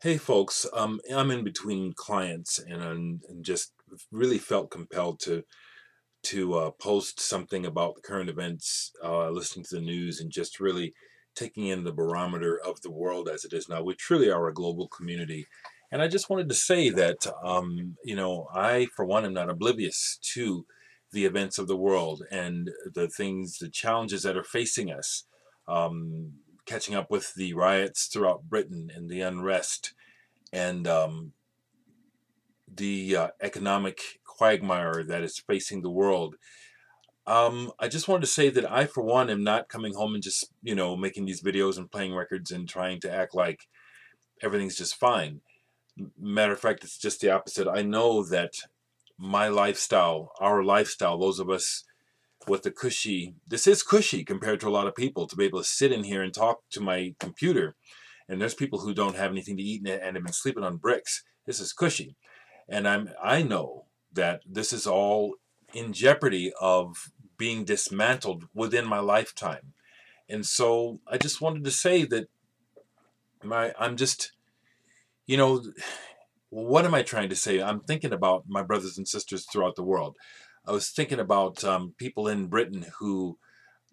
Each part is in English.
Hey folks, I'm in between clients and just really felt compelled to post something about the current events, listening to the news, and just really taking in the barometer of the world as it is now. We truly are a global community, and I just wanted to say that I for one am not oblivious to the events of the world and the challenges that are facing us. Um, Catching up with the riots throughout Britain and the unrest and the economic quagmire that is facing the world. I just wanted to say that I, for one, am not coming home and just, making these videos and playing records and trying to act like everything's just fine. Matter of fact, it's just the opposite. I know that my lifestyle, our lifestyle, those of us with the cushy, this is cushy compared to a lot of people to be able to sit in here and talk to my computer. And there's people who don't have anything to eat and have been sleeping on bricks. This is cushy. And I know that this is all in jeopardy of being dismantled within my lifetime. And so I just wanted to say that I'm just, you know, what am I trying to say? I'm thinking about my brothers and sisters throughout the world. I was thinking about people in Britain who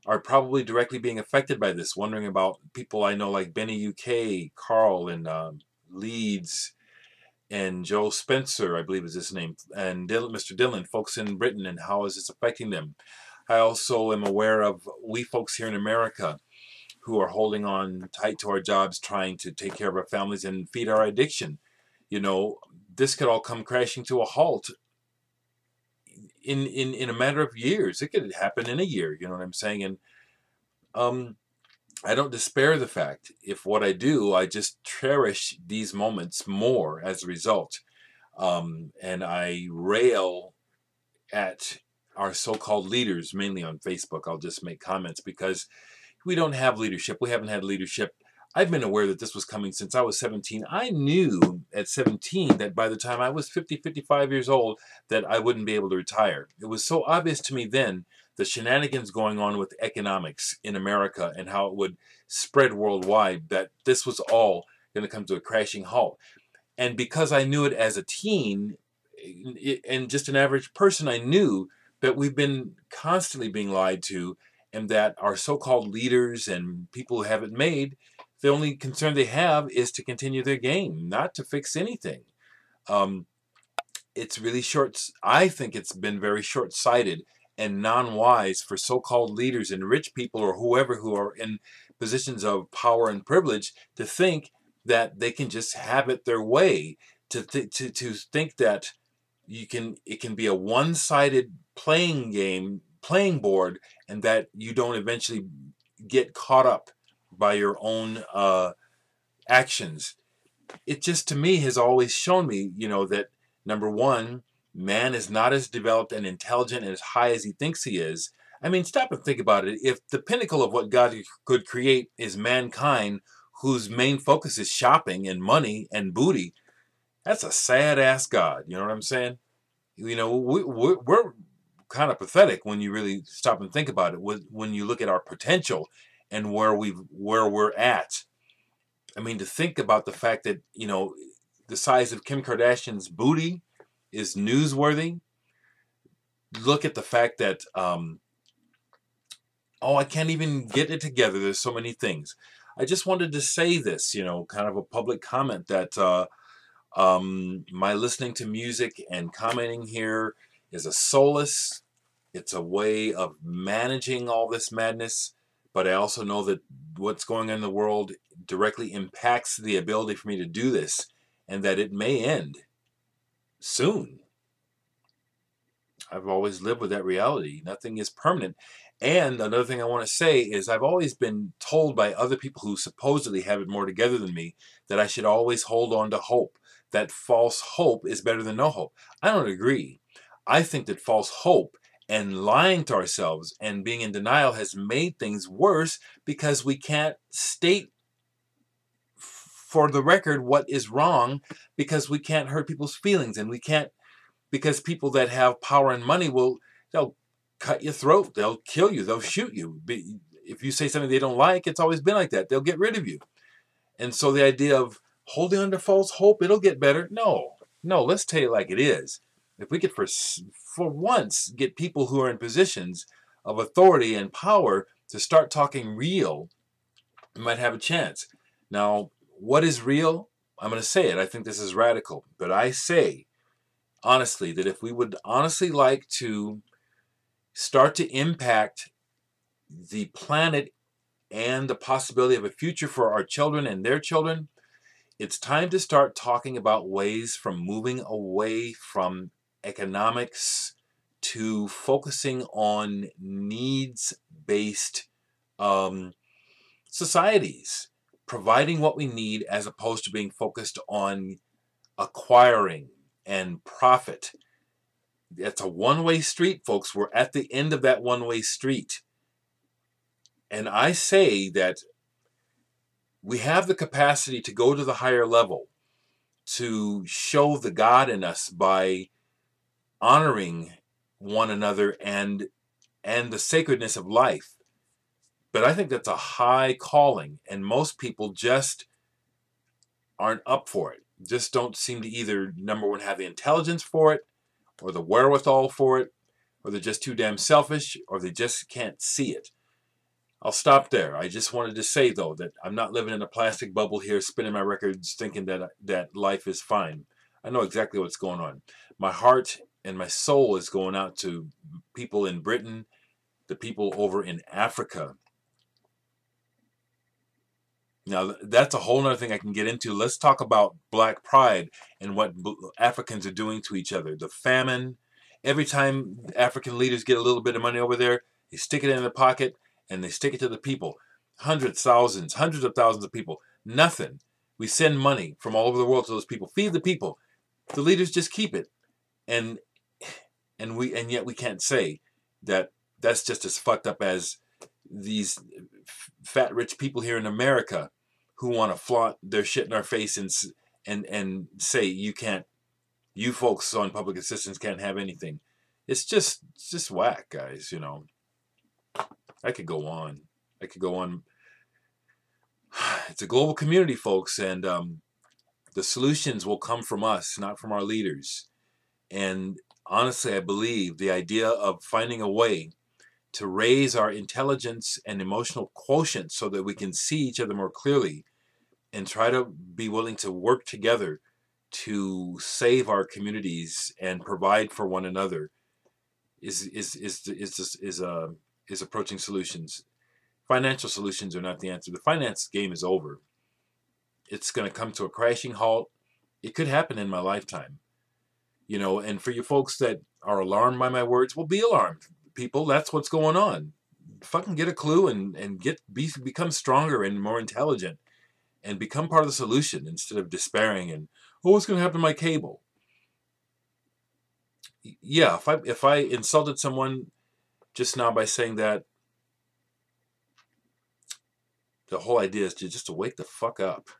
are probably directly being affected by this, wondering about people I know like Benny UK, Carl in Leeds, and Joe Spencer, I believe is his name, and Mr. Dillon, folks in Britain, and how is this affecting them? I also am aware of we folks here in America who are holding on tight to our jobs, trying to take care of our families and feed our addiction. You know, this could all come crashing to a halt in a matter of years. It could happen in a year. You know what I'm saying? And um, I don't despair of the fact. If what I do, I just cherish these moments more as a result. And I rail at our so-called leaders, mainly on Facebook. I'll just make comments because we don't have leadership. We haven't had leadership. I've been aware that this was coming since I was 17. I knew at 17 that by the time I was 50, 55 years old, that I wouldn't be able to retire. It was so obvious to me then the shenanigans going on with economics in America and how it would spread worldwide that this was all going to come to a crashing halt. And because I knew it as a teen and just an average person, I knew that we've been constantly being lied to, and that our so-called leaders and people who have it made, the only concern they have is to continue their game, not to fix anything. Um, it's really short. I think it's been very short-sighted and non-wise for so-called leaders and rich people or whoever who are in positions of power and privilege to think that they can just have it their way. To think that it can be a one-sided playing board, and that you don't eventually get caught up by your own actions. It just to me has always shown me, that number one, man is not as developed and intelligent and as high as he thinks he is. I mean, stop and think about it. If the pinnacle of what God could create is mankind, whose main focus is shopping and money and booty, that's a sad ass God. You know what I'm saying? We're kind of pathetic when you really stop and think about it. When you look at our potential and where we're at. I mean, to think about the fact that the size of Kim Kardashian's booty is newsworthy. Look at the fact that I can't even get it together. There's so many things. I just wanted to say this, kind of a public comment that my listening to music and commenting here is a solace. It's a way of managing all this madness. But I also know that what's going on in the world directly impacts the ability for me to do this, and that it may end soon. I've always lived with that reality. Nothing is permanent. And another thing I want to say is I've always been told by other people who supposedly have it more together than me that I should always hold on to hope, that false hope is better than no hope. I don't agree. I think that false hope and lying to ourselves and being in denial has made things worse because we can't state for the record what is wrong, because we can't hurt people's feelings, and we can't, because people that have power and money they'll cut your throat, they'll kill you, they'll shoot you. If you say something they don't like, it's always been like that. They'll get rid of you. And so the idea of holding on to false hope, it'll get better. No, no, let's tell it like it is. If we could for once get people who are in positions of authority and power to start talking real, we might have a chance. Now, what is real? I'm going to say it. I think this is radical, but I say honestly that if we would honestly like to start to impact the planet and the possibility of a future for our children and their children, it's time to start talking about ways from moving away from economics to focusing on needs-based societies, providing what we need as opposed to being focused on acquiring and profit. It's a one-way street, folks. We're at the end of that one-way street. And I say that we have the capacity to go to the higher level, to show the God in us by honoring one another and the sacredness of life. But I think that's a high calling, and most people just aren't up for it. Just don't seem to either, number one, have the intelligence for it, or the wherewithal for it, or they're just too damn selfish, or they just can't see it. I'll stop there. I just wanted to say, though, that I'm not living in a plastic bubble here, spinning my records, thinking that life is fine. I know exactly what's going on. My heart and my soul is going out to people in Britain, the people over in Africa. Now, that's a whole other thing I can get into. Let's talk about Black Pride and what Africans are doing to each other. The famine. Every time African leaders get a little bit of money over there, they stick it in their pocket and they stick it to the people. Hundreds of thousands of people. Nothing. We send money from all over the world to those people. Feed the people. The leaders just keep it. And yet we can't say that that's just as fucked up as these fat rich people here in America who want to flaunt their shit in our face and say you folks on public assistance can't have anything. It's just whack, guys. I could go on. It's a global community, folks, and the solutions will come from us, not from our leaders. And honestly, I believe the idea of finding a way to raise our intelligence and emotional quotient so that we can see each other more clearly and try to be willing to work together to save our communities and provide for one another is approaching solutions. Financial solutions are not the answer. The finance game is over. It's going to come to a crashing halt. It could happen in my lifetime. And for you folks that are alarmed by my words, well, be alarmed, people. That's what's going on. Fucking get a clue and become stronger and more intelligent and become part of the solution instead of despairing and, oh, what's going to happen to my cable? Yeah, if I insulted someone just now by saying that, the whole idea is just to wake the fuck up.